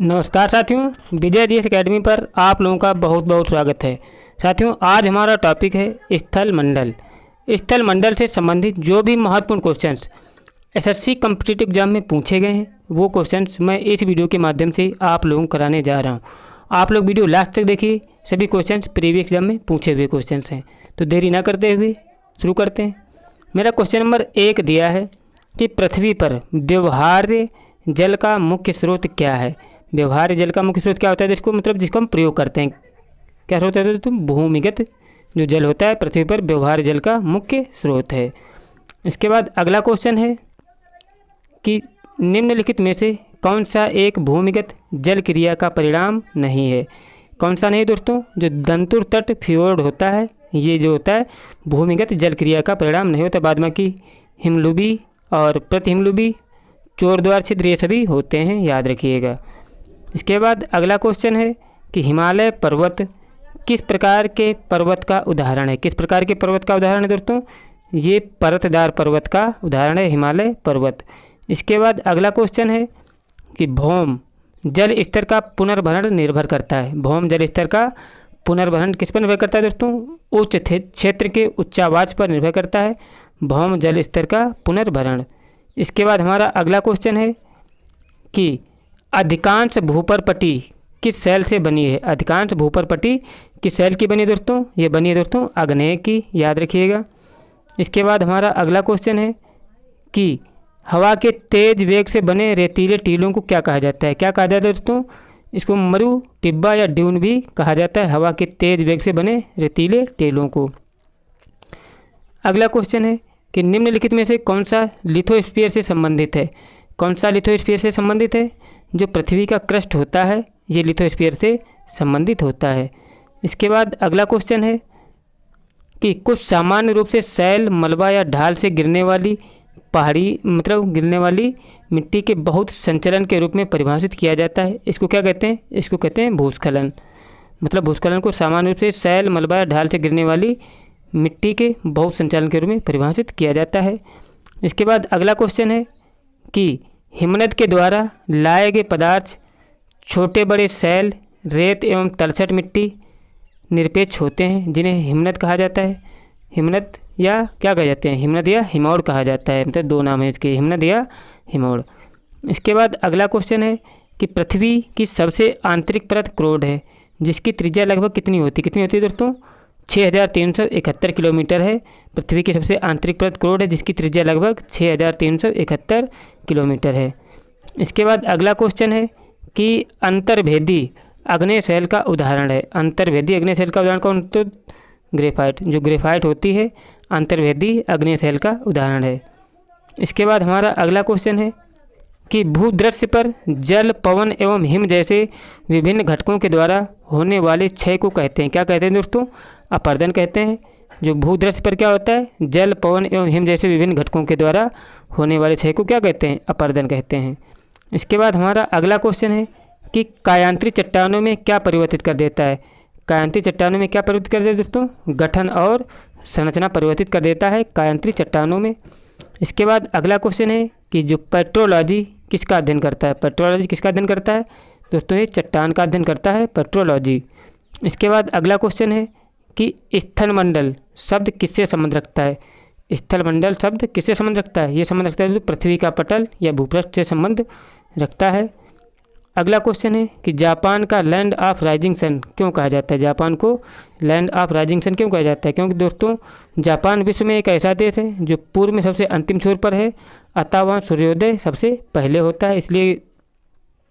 नमस्कार साथियों, विजय GS academy पर आप लोगों का बहुत बहुत स्वागत है। साथियों, आज हमारा टॉपिक है स्थल मंडल। स्थल मंडल से संबंधित जो भी महत्वपूर्ण क्वेश्चंस एसएससी कॉम्पिटिटिव एग्जाम में पूछे गए हैं वो क्वेश्चंस मैं इस वीडियो के माध्यम से आप लोगों को कराने जा रहा हूं। आप लोग वीडियो लास्ट तक देखिए। सभी क्वेश्चंस प्रीवियस एग्जाम में पूछे हुए क्वेश्चंस हैं। तो देरी ना करते हुए शुरू करते हैं। मेरा क्वेश्चन नंबर 1 दिया है कि पृथ्वी पर व्यवहार्य जल का मुख्य स्रोत क्या है। व्यवहार्य जल का मुख्य स्रोत क्या होता है, जिसको हम प्रयोग करते हैं। क्या स्रोत है? तो भूमिगत जो जल होता है पृथ्वी पर व्यवहार्य जल का मुख्य स्रोत है। इसके बाद अगला क्वेश्चन है कि निम्नलिखित में से कौन सा एक भूमिगत जल क्रिया का परिणाम नहीं है। कौन सा नहीं दोस्तों? जो दंतुर तट फ्योर्ड होता है, ये जो होता है भूमिगत जल क्रिया का परिणाम नहीं होता। बाद में कि हिमलुबी और प्रतिहिमलुबी, चोरद्वार छिद्र, ये सभी होते हैं, याद रखिएगा। इसके बाद अगला क्वेश्चन है कि हिमालय पर्वत किस प्रकार के पर्वत का उदाहरण है। किस प्रकार के पर्वत का उदाहरण है दोस्तों? ये परतदार पर्वत का उदाहरण है हिमालय पर्वत। इसके बाद अगला क्वेश्चन है कि भौम जल स्तर का पुनर्भरण निर्भर करता है। भौम जल स्तर का पुनर्भरण किस पर निर्भर करता है दोस्तों? उच्च क्षेत्र के उच्चावाच पर निर्भर करता है भौम जल स्तर का पुनर्भरण। इसके बाद हमारा अगला क्वेश्चन है कि अधिकांश भूपरपट्टी किस शैल से बनी है। अधिकांश भूपरपट्टी किस शैल की बनी है दोस्तों? ये बनी है दोस्तों आग्नेय की, याद रखिएगा। इसके बाद हमारा अगला क्वेश्चन है कि हवा के तेज वेग से बने रेतीले टीलों को क्या कहा जाता है। क्या कहा जाता है दोस्तों? इसको मरु, टिब्बा या ड्यून भी कहा जाता है, हवा के तेज वेग से बने रेतीले टीलों को। अगला क्वेश्चन है कि निम्नलिखित में से कौन सा लिथोस्फीयर से संबंधित है। कौन सा लिथोस्फीयर से संबंधित है? जो पृथ्वी का क्रस्ट होता है ये लिथोस्फीयर से संबंधित होता है। इसके बाद अगला क्वेश्चन है कि कुछ सामान्य रूप से शैल, मलबा या ढाल से गिरने वाली पहाड़ी गिरने वाली मिट्टी के बहुत संचलन के रूप में परिभाषित किया जाता है। इसको क्या कहते हैं? इसको कहते हैं भूस्खलन। भूस्खलन को सामान्य रूप से शैल, मलबा या ढाल से गिरने वाली मिट्टी के बहुत संचलन के रूप में परिभाषित किया जाता है। इसके बाद अगला क्वेश्चन है कि हिमनद के द्वारा लाए गए पदार्थ छोटे बड़े शैल, रेत एवं तलछट मिट्टी निरपेक्ष होते हैं, जिन्हें हिमनद कहा जाता है। हिमनद या क्या कहा जाते हैं? हिमनद या हिमौड़ कहा जाता है। दो नाम है इसके, हिमनद या हिमौड़। इसके बाद अगला क्वेश्चन है कि पृथ्वी की सबसे आंतरिक परत क्रोड है, जिसकी त्रिज्या लगभग कितनी होती है दोस्तों? 6371 किलोमीटर है। पृथ्वी की सबसे आंतरिक परत क्रोड है, जिसकी त्रिज्या लगभग 6371 किलोमीटर है। इसके बाद अगला क्वेश्चन है कि अंतर्भेदी अग्नेय शैल का उदाहरण है। अंतर्भेदी अग्नेय शैल का उदाहरण कौन? तो ग्रेफाइट। जो ग्रेफाइट होती है अंतर्भेदी अग्नेय शैल का उदाहरण है। इसके बाद हमारा अगला क्वेश्चन है कि भूदृश्य पर जल, पवन एवं हिम जैसे विभिन्न घटकों के द्वारा होने वाले क्षय को कहते हैं। क्या कहते हैं दोस्तों? अपरदन कहते हैं। जो भूदृश्य पर क्या होता है? जल, पवन एवं हिम जैसे विभिन्न घटकों के द्वारा होने वाले क्षय को क्या कहते हैं? अपरदन कहते हैं। इसके बाद हमारा अगला क्वेश्चन है कि कायांतरित चट्टानों में क्या परिवर्तित कर देता है। कायांतरित चट्टानों में क्या परिवर्तित कर देता है दोस्तों? गठन और संरचना परिवर्तित कर देता है कायांतरित चट्टानों में। इसके बाद अगला क्वेश्चन है कि जो पेट्रोलॉजी किसका अध्ययन करता है। पेट्रोलॉजी किसका अध्ययन करता है दोस्तों? ये चट्टान का अध्ययन करता है पेट्रोलॉजी। इसके बाद अगला क्वेश्चन है कि स्थलमंडल शब्द किससे संबंध रखता है। स्थलमंडल शब्द किससे संबंध रखता है? ये संबंध रखता है पृथ्वी का पटल या भूपृष्ठ से संबंध रखता है। अगला क्वेश्चन है कि जापान का लैंड ऑफ राइजिंग सन क्यों कहा जाता है। जापान को लैंड ऑफ राइजिंग सन क्यों कहा जाता है? क्योंकि दोस्तों जापान विश्व में एक ऐसा देश है जो पूर्व में सबसे अंतिम छोर पर है, अतः वहाँ सूर्योदय सबसे पहले होता है, इसलिए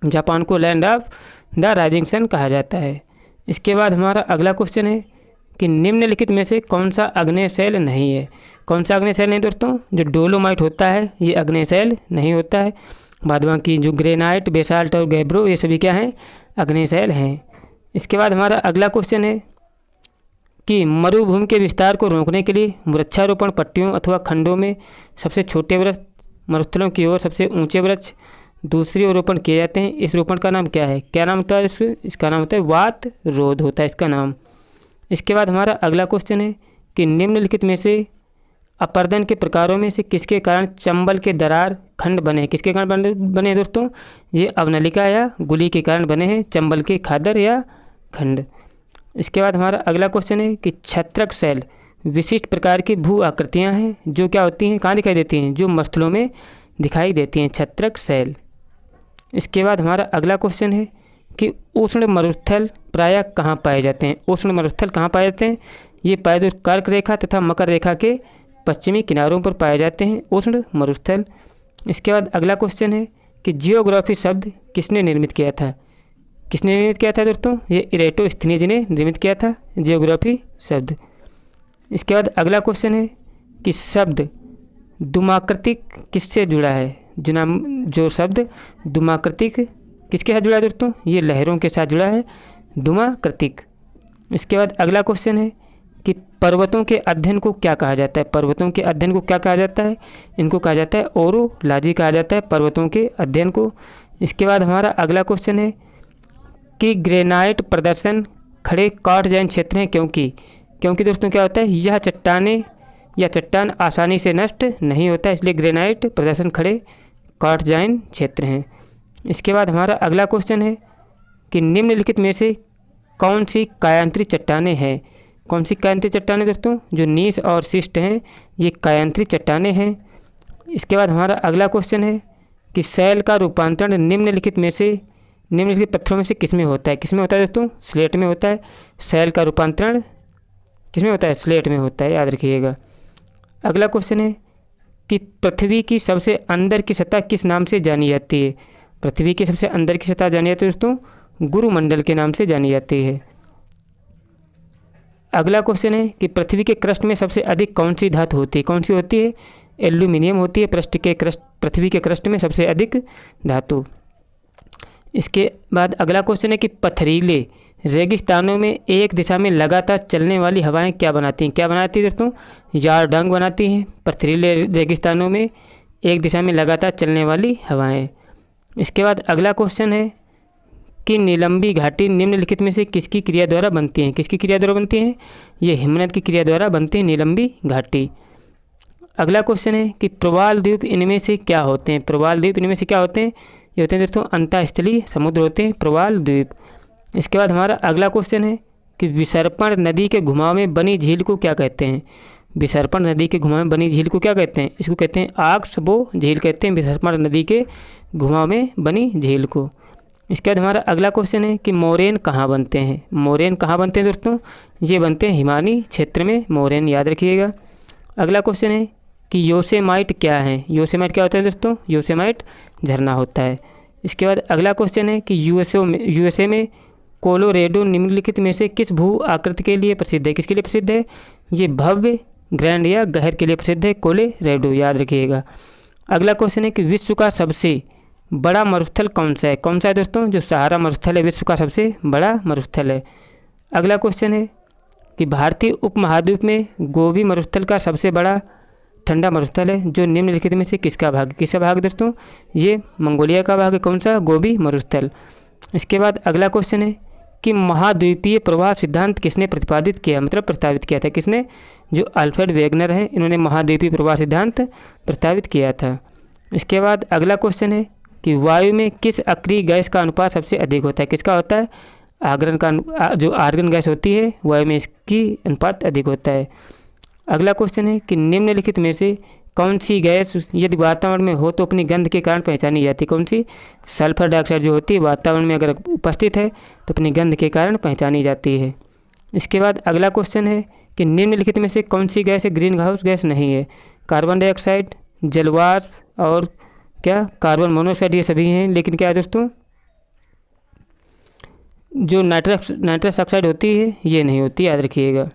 जापान को land of the rising sun कहा जाता है। इसके बाद हमारा अगला क्वेश्चन है कि निम्नलिखित में से कौन सा आग्नेय शैल नहीं है। कौन सा आग्नेय शैल नहीं दोस्तों? जो डोलोमाइट होता है ये आग्नेय शैल नहीं होता है। बाद बाकी जो ग्रेनाइट, बेसाल्ट और गैब्रो ये सभी क्या हैं? आग्नेय शैल हैं। इसके बाद हमारा अगला क्वेश्चन है कि मरुभूमि के विस्तार को रोकने के लिए वृक्षारोपण पट्टियों अथवा खंडों में सबसे छोटे वृक्ष, मरुस्थलों की ओर सबसे ऊंचे वृक्ष दूसरी ओर रोपण किए जाते हैं। इस रोपण का नाम क्या है? क्या नाम होता है इसका नाम होता है वात रोध होता है इसका नाम। इसके बाद हमारा अगला क्वेश्चन है कि निम्नलिखित में से अपर्दन के प्रकारों में से किसके कारण चंबल के दरार खंड बने? किसके कारण बने हैं दोस्तों? ये अवनलिका या गुली के कारण बने हैं, चंबल के खादर या खंड। इसके बाद हमारा अगला क्वेश्चन है कि छत्रक शैल विशिष्ट प्रकार की भू आकृतियाँ हैं जो क्या होती हैं, कहाँ दिखाई देती हैं? जो मस्तलों में दिखाई देती हैं, छत्रक शैल। इसके बाद हमारा अगला क्वेश्चन है कि उष्ण मरुस्थल प्रायः कहाँ पाए जाते हैं? उष्ण मरुस्थल कहाँ पाए जाते हैं? ये प्रायः कर्क रेखा तथा मकर रेखा के पश्चिमी किनारों पर पाए जाते हैं उष्ण मरुस्थल। इसके बाद अगला क्वेश्चन है कि जियोग्राफी शब्द किसने निर्मित किया था? किसने निर्मित किया था दोस्तों? ये इरेटोस्थनीज ने निर्मित किया था जियोग्राफी शब्द। इसके बाद अगला क्वेश्चन है कि शब्द दुमाकृतिक किससे जुड़ा है? जो शब्द दुमाकृतिक किसके साथ जुड़ा है दोस्तों? ये लहरों के साथ जुड़ा है, दुमाकृतिक। इसके बाद अगला क्वेश्चन है कि पर्वतों के अध्ययन को क्या कहा जाता है? पर्वतों के अध्ययन को क्या कहा जाता है? इनको कहा जाता है ओरोलॉजी कहा जाता है पर्वतों के अध्ययन को। इसके बाद हमारा अगला क्वेश्चन है कि ग्रेनाइट प्रदर्शन खड़े कार्टजाइन क्षेत्र हैं क्योंकि दोस्तों क्या होता है, यह चट्टान आसानी से नष्ट नहीं होता, इसलिए ग्रेनाइट प्रदर्शन खड़े कार्टजाइन क्षेत्र हैं। इसके बाद हमारा अगला क्वेश्चन है कि निम्नलिखित में से कौन सी कायांतरित चट्टानें हैं? कौन सी कायांतरित चट्टानें दोस्तों? जो नीस और शिस्ट हैं ये कायांतरित चट्टानें हैं। इसके बाद हमारा अगला क्वेश्चन है कि शैल का रूपांतरण निम्नलिखित पत्थरों में से किस में होता है? किस में होता है दोस्तों? स्लेट में होता है। शैल का रूपांतरण किस में होता है? स्लेट में होता है, याद रखिएगा। अगला क्वेश्चन है कि पृथ्वी की सबसे अंदर की सतह किस नाम से जानी जाती है? पृथ्वी की सबसे अंदर की सतह जानी जाती है दोस्तों, गुरुमंडल के नाम से जानी जाती है। अगला क्वेश्चन है कि पृथ्वी के क्रस्ट में सबसे अधिक कौन सी धातु होती है? कौन सी होती है? एल्यूमिनियम होती है पृथ्वी के क्रस्ट में सबसे अधिक धातु। इसके बाद अगला क्वेश्चन है कि पथरीले रेगिस्तानों में एक दिशा में लगातार चलने वाली हवाएं क्या बनाती हैं? क्या बनाती हैं दोस्तों? यारडंग बनाती हैं पथरीले रेगिस्तानों में एक दिशा में लगातार चलने वाली हवाएं। इसके बाद अगला क्वेश्चन है कि नीलंबी घाटी निम्नलिखित में से किसकी क्रिया द्वारा बनती हैं? किसकी क्रिया द्वारा बनती हैं? ये हिमनद की क्रिया द्वारा बनती है नीलंबी घाटी। अगला क्वेश्चन है कि प्रवाल द्वीप इनमें से क्या होते हैं? प्रवाल द्वीप इनमें से क्या होते हैं? ये होते हैं दोस्तों अंतःस्थलीय समुद्र होते हैं प्रवाल द्वीप। इसके बाद हमारा अगला क्वेश्चन है कि विसर्पण नदी के घुमाव में बनी झील को क्या कहते हैं? विसर्पण नदी के घुमाव में बनी झील को क्या कहते हैं? इसको कहते हैं आक्सबो झील कहते हैं, विसर्पण नदी के घुमाव में बनी झील को। इसके बाद हमारा अगला क्वेश्चन है कि मोरेन कहाँ बनते हैं? मोरेन कहाँ बनते हैं दोस्तों? ये बनते हैं हिमानी क्षेत्र में मोरेन, याद रखिएगा। अगला क्वेश्चन है कि योसेमाइट क्या है? योसेमाइट क्या होता है दोस्तों? योसेमाइट झरना होता है। इसके बाद अगला क्वेश्चन है कि यूएसए में कोलोरेडो निम्नलिखित में से किस भू आकृति के लिए प्रसिद्ध है? किसके लिए प्रसिद्ध है? ये भव्य, ग्रैंड या गहर के लिए प्रसिद्ध है कोलोरेडो, याद रखिएगा। अगला क्वेश्चन है कि विश्व का सबसे बड़ा मरुस्थल कौन सा है? कौन सा है दोस्तों? जो सहारा मरुस्थल है विश्व का सबसे बड़ा मरुस्थल है। अगला क्वेश्चन है कि भारतीय उपमहाद्वीप में गोबी मरुस्थल का सबसे बड़ा ठंडा मरुस्थल है जो निम्नलिखित में से किसका भाग? किसका भाग दोस्तों? ये मंगोलिया का भाग है। कौन सा? गोबी मरुस्थल। इसके बाद अगला क्वेश्चन है कि महाद्वीपीय प्रवाह सिद्धांत किसने प्रतिपादित किया, मतलब प्रस्तावित किया था? किसने? जो अल्फ्रेड वेगनर हैं, इन्होंने महाद्वीपीय प्रवाह सिद्धांत प्रस्तावित किया था। इसके बाद अगला क्वेश्चन है कि वायु में किस अक्रिय गैस का अनुपात सबसे अधिक होता है? किसका होता है? जो आर्गन गैस होती है वायु में इसकी अनुपात अधिक होता है। अगला क्वेश्चन है कि निम्नलिखित में से कौन सी गैस यदि वातावरण में हो तो अपनी गंध के कारण पहचानी जाती है? कौन सी? सल्फर डाइऑक्साइड जो होती है वातावरण में अगर उपस्थित है तो अपनी गंध के कारण पहचानी जाती है। इसके बाद अगला क्वेश्चन है कि निम्नलिखित में से कौन सी गैस ग्रीन हाउस गैस नहीं है? कार्बन डाइऑक्साइड, जलवाष्प और क्या कार्बन मोनोऑक्साइड, ये सभी हैं। लेकिन क्या है दोस्तों, जो नाइट्रस ऑक्साइड होती है ये नहीं होती, याद रखिएगा।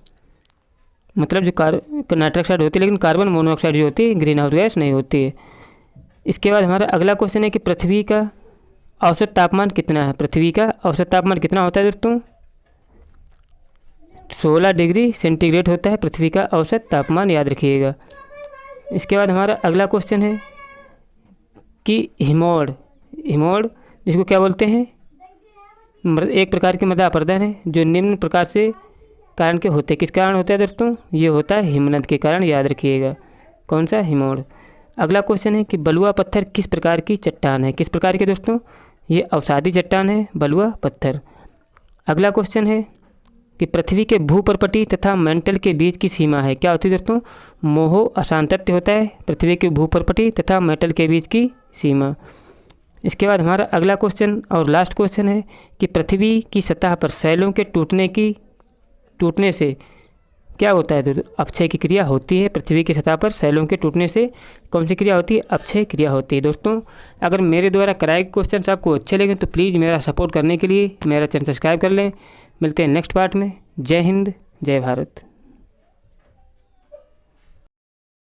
मतलब जो नाइट्रस ऑक्साइड होती है लेकिन कार्बन मोनोऑक्साइड जो होती है ग्रीन हाउस गैस नहीं होती है। इसके बाद हमारा अगला क्वेश्चन है कि पृथ्वी का औसत तापमान कितना है? पृथ्वी का औसत तापमान कितना होता है दोस्तों? 16 डिग्री सेंटीग्रेड होता है पृथ्वी का औसत तापमान, याद रखिएगा। इसके बाद हमारा अगला क्वेश्चन है कि हिमोड जिसको क्या बोलते हैं? एक प्रकार के मृदा अपरदन है जो निम्न प्रकार से कारण के होते हैं। किस कारण होता है दोस्तों? ये होता है हिमनद के कारण, याद रखिएगा। कौन सा? हिमोड़। अगला क्वेश्चन है कि बलुआ पत्थर किस प्रकार की चट्टान है? किस प्रकार के दोस्तों? ये अवसादी चट्टान है बलुआ पत्थर। अगला क्वेश्चन है कि पृथ्वी के भूपर्पटी तथा मेंटल के बीच की सीमा है, क्या होती है दोस्तों? मोहो अशांतत्य होता है पृथ्वी के भूपर्पटी तथा मेंटल के बीच की सीमा। इसके बाद हमारा अगला क्वेश्चन और लास्ट क्वेश्चन है कि पृथ्वी की सतह पर शैलों के टूटने से क्या होता है? दोस्तों अपक्षय की क्रिया होती है। पृथ्वी की सतह पर शैलों के टूटने से कौन सी क्रिया होती है? अपक्षय क्रिया होती है। दोस्तों अगर मेरे द्वारा कराए गए क्वेश्चन आपको अच्छे लगे तो प्लीज़ मेरा सपोर्ट करने के लिए मेरा चैनल सब्सक्राइब कर लें। मिलते हैं नेक्स्ट पार्ट में। जय हिंद, जय भारत।